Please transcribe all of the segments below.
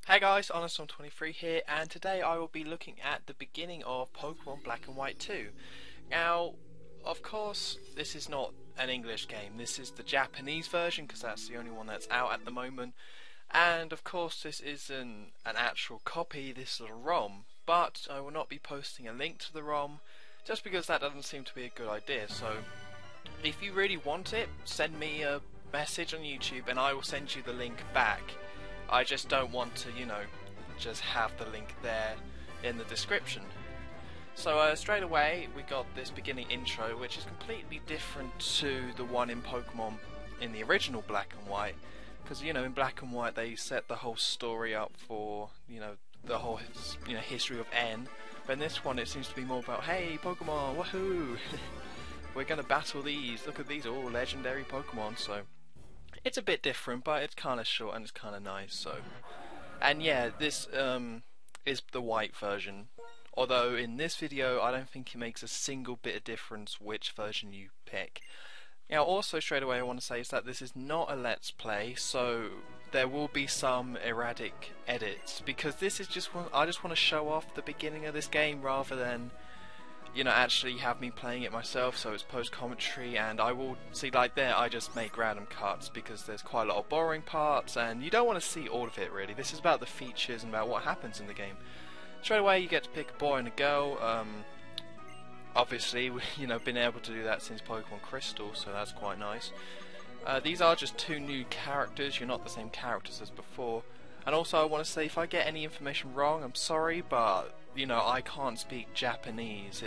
Hey guys, HonestOn23 here, and today I will be looking at the beginning of Pokemon Black and White 2. Now, of course, this is not an English game. This is the Japanese version because that's the only one that's out at the moment. And of course, this isn't an actual copy. This is a ROM, but I will not be posting a link to the ROM just because that doesn't seem to be a good idea. So, if you really want it, send me a message on YouTube, and I will send you the link back. I just don't want to, just have the link there in the description. So straight away we got this beginning intro, which is completely different to the one in Pokemon in the original Black and White, because in Black and White they set the whole story up for the whole history of N, but in this one it seems to be more about, hey Pokemon, woohoo, we're gonna battle these. Look at these all legendary Pokemon. So it's a bit different, but it's kind of short and it's kind of nice. So, and yeah, this is the white version. Although in this video, I don't think it makes a single bit of difference which version you pick. Now, also straight away, I want to say is that this is not a Let's Play, so there will be some erratic edits because this is just I just want to show off the beginning of this game rather than actually have me playing it myself, so it's post-commentary, and I will see, like there, I just make random cuts because there's quite a lot of boring parts, and you don't want to see all of it really. This is about the features and about what happens in the game. Straight away you get to pick a boy and a girl. Obviously, been able to do that since Pokemon Crystal, so that's quite nice. These are just two new characters, you're not the same characters as before. And also I want to say, if I get any information wrong, I'm sorry, but I can't speak Japanese.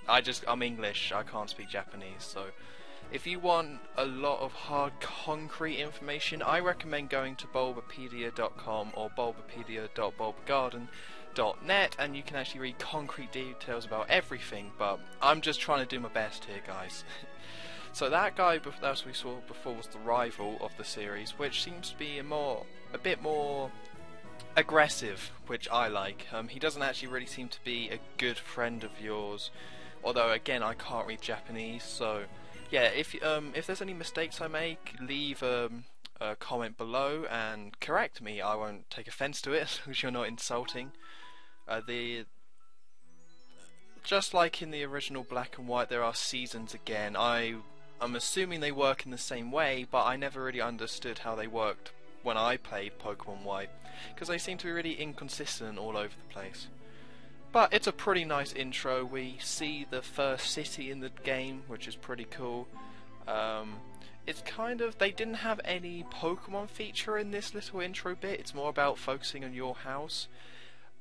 I'm English, I can't speak Japanese. So if you want a lot of hard concrete information, I recommend going to bulbapedia.com or bulbapedia.bulbagarden.net, and you can actually read concrete details about everything, but I'm just trying to do my best here, guys. So that guy that we saw before was the rival of the series, which seems to be a bit more aggressive, which I like. He doesn't actually really seem to be a good friend of yours, although again I can't read Japanese, so yeah, if there's any mistakes I make, leave a comment below and correct me. I won't take offense to it because you're not insulting. Just like in the original Black and White, there are seasons again. I'm assuming they work in the same way, but I never really understood how they worked when I played Pokemon White, because they seem to be really inconsistent all over the place. But it's a pretty nice intro. We see the first city in the game, which is pretty cool. It's kind of, they didn't have any Pokemon feature in this little intro bit. It's more about focusing on your house,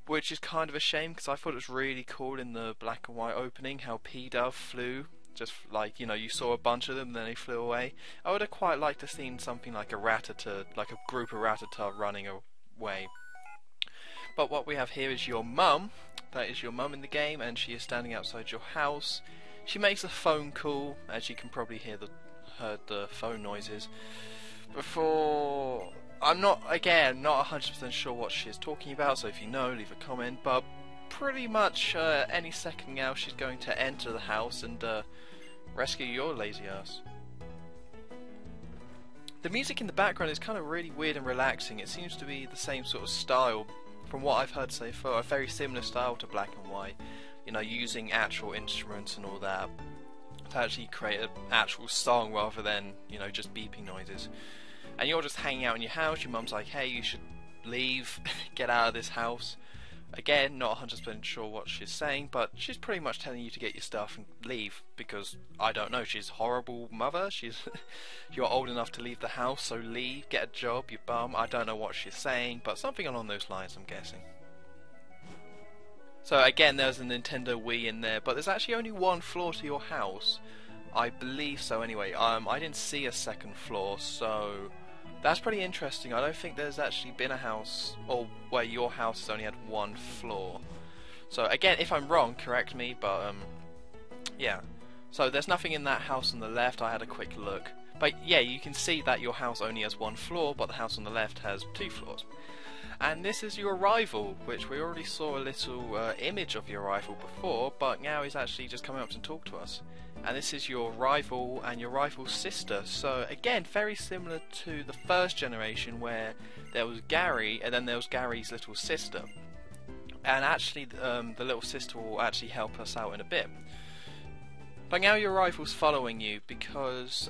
which is kind of a shame because I thought it was really cool in the Black and White opening how P-Dove flew. Just like, you saw a bunch of them and then they flew away. I would have quite liked to have seen something like a Rattata, like a group of Rattata running away. But what we have here is your mum. That is your mum in the game, and she is standing outside your house. She makes a phone call, as you can probably heard the phone noises. Before, I'm not 100% sure what she is talking about, so if you know, leave a comment. But pretty much any second now she's going to enter the house and rescue your lazy ass. The music in the background is kind of really weird and relaxing. It seems to be the same sort of style, from what I've heard so far, a very similar style to Black and White, using actual instruments and all that to actually create an actual song rather than, just beeping noises. And you're just hanging out in your house, your mum's like, hey, you should leave, get out of this house. Again, not 100% sure what she's saying, but she's pretty much telling you to get your stuff and leave, because, I don't know, she's a horrible mother. You're old enough to leave the house, so leave, get a job, you bum. I don't know what she's saying, but something along those lines, I'm guessing. So again, there's a Nintendo Wii in there, but there's actually only one floor to your house. I believe so anyway. I didn't see a second floor, so that's pretty interesting. I don't think there's actually been a house or where your house has only had one floor. So again, if I'm wrong, correct me, but yeah. So there's nothing in that house on the left. I had a quick look. But yeah, you can see that your house only has one floor, but the house on the left has two floors. And this is your rival, which we already saw a little image of your rival before, but now he's actually just coming up to talk to us. and this is your rival and your rival's sister. So again, very similar to the first generation where there was Gary and then there was Gary's little sister. And actually the little sister will actually help us out in a bit. But now your rival's following you because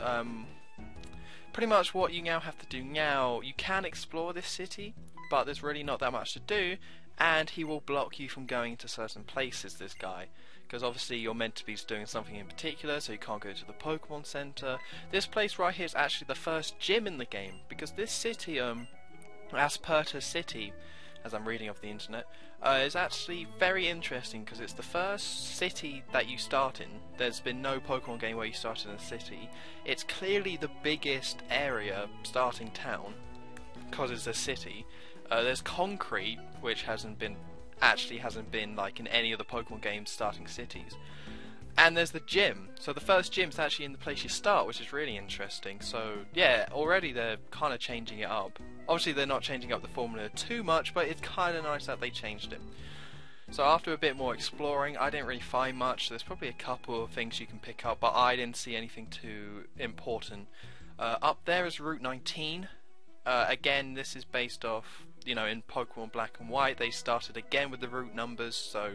pretty much what you now have to do now, you can explore this city, but there's really not that much to do, and he will block you from going to certain places, this guy. Because obviously you're meant to be doing something in particular, so you can't go to the Pokemon Center. This place right here is actually the first gym in the game, because this city, Asperta City, as I'm reading off the internet, is actually very interesting because it's the first city that you start in. There's been no Pokemon game where you start in a city. It's clearly the biggest area, starting town, because it's a city. There's concrete, which hasn't been like in any of the Pokemon games starting cities. And there's the gym. So the first gym's actually in the place you start, which is really interesting. So yeah, already they're kind of changing it up. Obviously they're not changing up the formula too much, but it's kind of nice that they changed it. So after a bit more exploring, I didn't really find much. There's probably a couple of things you can pick up, but I didn't see anything too important. Up there is Route 19. Again, this is based off, in Pokemon Black and White, they started again with the route numbers, so,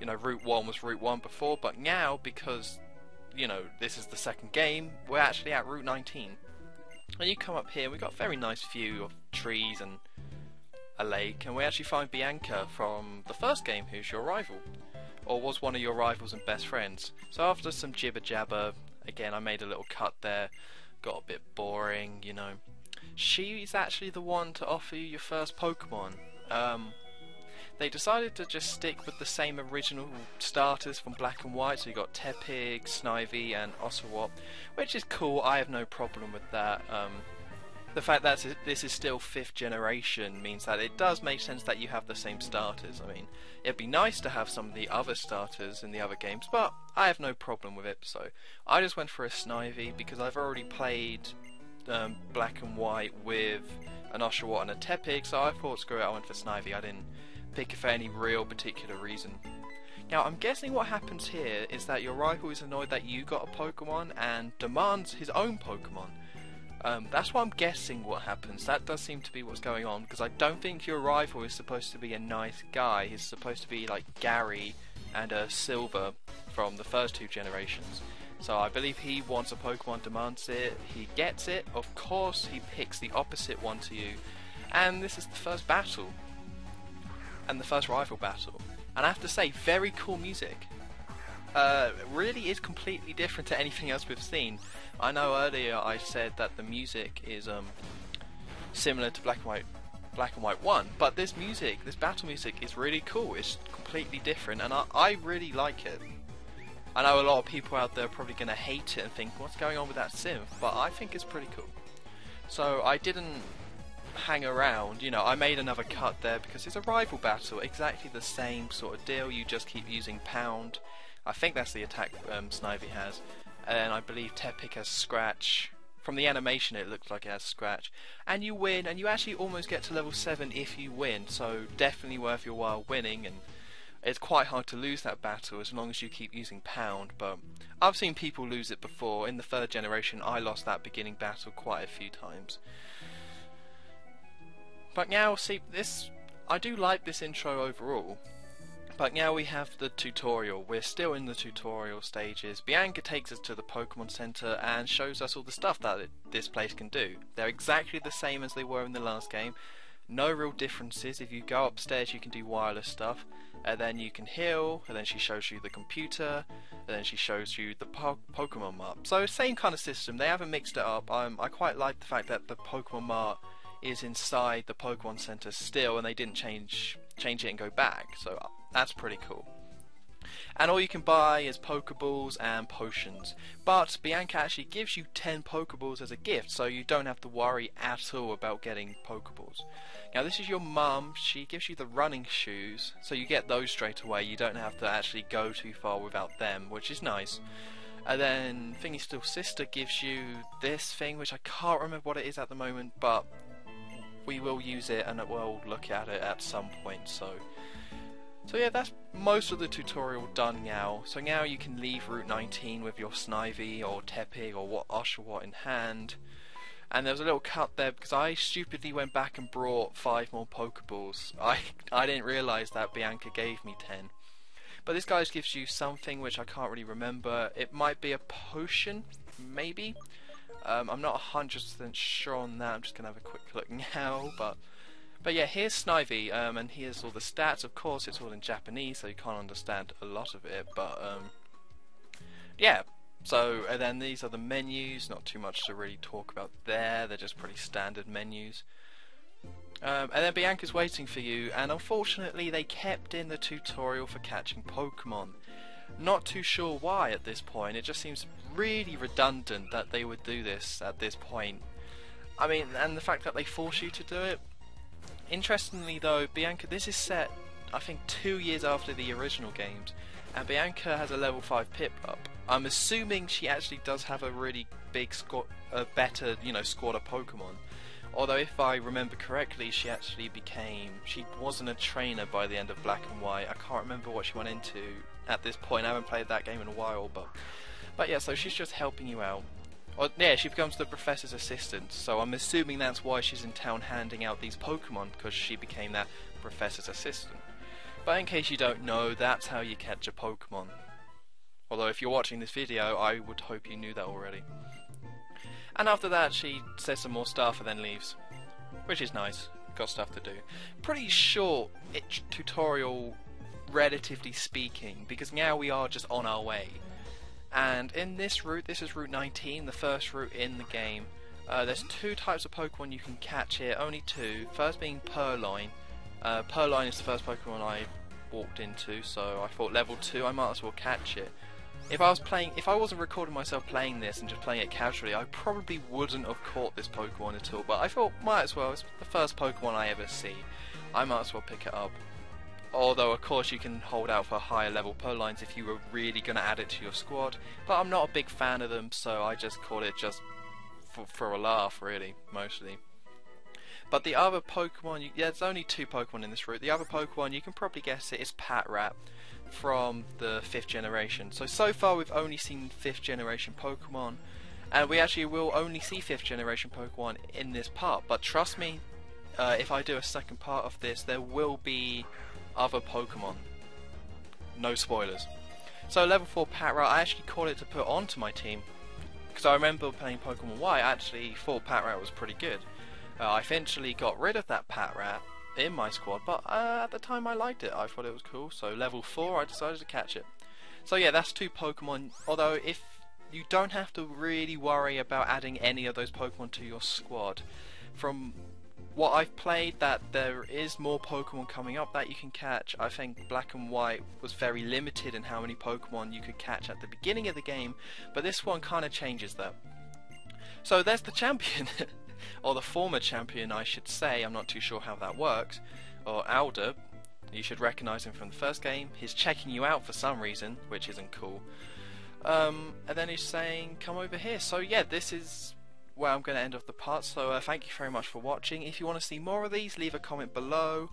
Route 1 was Route 1 before, but now, because, this is the second game, we're actually at Route 19. And you come up here, we've got a very nice view of trees and a lake, and we actually find Bianca from the first game, who's your rival, or was one of your rivals and best friends. So after some jibber jabber, again, I made a little cut there, got a bit boring, She's actually the one to offer you your first Pokemon. They decided to just stick with the same original starters from Black and White, so you got Tepig, Snivy and Oshawott, which is cool. I have no problem with that. The fact that this is still 5th generation means that it does make sense that you have the same starters. I mean, it'd be nice to have some of the other starters in the other games, but I have no problem with it, so I just went for a Snivy because I've already played Black and White with an Oshawott and a Tepig, so I thought screw it, I went for Snivy. I didn't pick it for any real particular reason. Now I'm guessing what happens here is that your rival is annoyed that you got a Pokemon and demands his own Pokemon. That's what I'm guessing what happens. That does seem to be what's going on, because I don't think your rival is supposed to be a nice guy. He's supposed to be like Gary and Silver from the first 2 generations. So I believe he wants a Pokemon, demands it, he gets it, of course he picks the opposite one to you, and this is the first battle, and the first rival battle. And I have to say, very cool music. Really is completely different to anything else we've seen. I know earlier I said that the music is similar to Black and White 1, but this battle music is really cool. It's completely different, and I really like it. I know a lot of people out there are probably going to hate it and think, what's going on with that synth? But I think it's pretty cool. So I didn't hang around, I made another cut there because it's a rival battle, exactly the same sort of deal. You just keep using Pound. I think that's the attack Snivy has. And I believe Tepig has Scratch. From the animation it looks like it has Scratch. And you win, and you actually almost get to level 7 if you win. So definitely worth your while winning, and it's quite hard to lose that battle as long as you keep using Pound, but I've seen people lose it before. In the 3rd generation I lost that beginning battle quite a few times. But now, see, I do like this intro overall, but now we have the tutorial. We're still in the tutorial stages. Bianca takes us to the Pokemon Center and shows us all the stuff that this place can do. They're exactly the same as they were in the last game. No real differences. If you go upstairs you can do wireless stuff, and then you can heal, and then she shows you the computer, and then she shows you the Pokemon map. So same kind of system, they haven't mixed it up. I quite like the fact that the Pokemon map is inside the Pokemon Center still, and they didn't change it and go back, so that's pretty cool. And all you can buy is Pokeballs and potions. But Bianca actually gives you 10 Pokeballs as a gift, so you don't have to worry at all about getting Pokeballs. Now this is your mum, she gives you the running shoes, so you get those straight away. You don't have to actually go too far without them, which is nice. And then Thingy's little sister gives you this thing, which I can't remember what it is at the moment, but we will use it and we'll look at it at some point. So So yeah, that's most of the tutorial done now. So now you can leave Route 19 with your Snivy or Tepig or what Oshawott in hand. And there was a little cut there because I stupidly went back and brought 5 more Pokeballs. I didn't realise that Bianca gave me 10. But this guy gives you something which I can't really remember. It might be a potion, maybe. I'm not 100% sure on that. I'm just going to have a quick look now. But yeah, here's Snivy, and here's all the stats. Of course, it's all in Japanese, so you can't understand a lot of it. But yeah. So, and then these are the menus, not too much to really talk about there, they're just pretty standard menus. And then Bianca's waiting for you, and unfortunately they kept in the tutorial for catching Pokemon. Not too sure why at this point, it just seems really redundant that they would do this at this point. I mean, and the fact that they force you to do it. Interestingly though, Bianca, this is set, I think, 2 years after the original games, and Bianca has a level 5 pip up. I'm assuming she actually does have a really big squad, a better, squad of Pokemon. Although if I remember correctly, she wasn't a trainer by the end of Black and White. I can't remember what she went into at this point. I haven't played that game in a while, but yeah, so she's just helping you out. Or, yeah, she becomes the professor's assistant, so I'm assuming that's why she's in town handing out these Pokemon, because she became that professor's assistant. But in case you don't know, that's how you catch a Pokemon. Although if you're watching this video, I would hope you knew that already. And after that, she says some more stuff and then leaves. Which is nice. Got stuff to do. Pretty short tutorial, relatively speaking, because now we are just on our way. And in this route, this is Route 19, the first route in the game. There's 2 types of Pokemon you can catch here, only 2. First being Purloin. Purloin is the first Pokemon I walked into, so I thought level 2 I might as well catch it. If I wasn't recording myself playing this and just playing it casually, I probably wouldn't have caught this Pokemon at all, but I thought might as well, it's the first Pokemon I ever see, I might as well pick it up. Although of course you can hold out for higher level Purloins if you were really going to add it to your squad, but I'm not a big fan of them, so I just caught it just for a laugh really, mostly. But the other Pokemon, there's only 2 Pokemon in this route. The other Pokemon, you can probably guess it, is Patrat from the 5th generation. So far we've only seen 5th generation Pokemon, and we actually will only see 5th generation Pokemon in this part. But trust me, if I do a second part of this, there will be other Pokemon. No spoilers. So level 4 Patrat, I actually caught it to put onto my team, because I remember playing Pokemon Y, I actually thought Patrat was pretty good. I eventually got rid of that Patrat in my squad, but at the time I liked it. I thought it was cool, so level 4 I decided to catch it. So yeah, that's 2 Pokemon, although if you don't have to really worry about adding any of those Pokemon to your squad. From what I've played, that there is more Pokemon coming up that you can catch. I think Black and White was very limited in how many Pokemon you could catch at the beginning of the game, but this one kind of changes that. So there's the champion. Or the former champion, I should say. I'm not too sure how that works. Or Alder, you should recognise him from the first game. He's checking you out for some reason, which isn't cool. And then he's saying, come over here. So yeah, this is where I'm going to end off the part. So thank you very much for watching. If you want to see more of these, leave a comment below.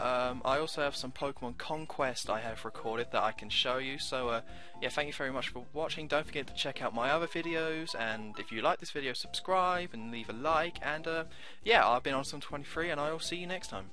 I also have some Pokemon Conquest I have recorded that I can show you, so yeah, thank you very much for watching. Don't forget to check out my other videos, and if you like this video, subscribe and leave a like, and yeah, I've been Awesome23, and I will see you next time.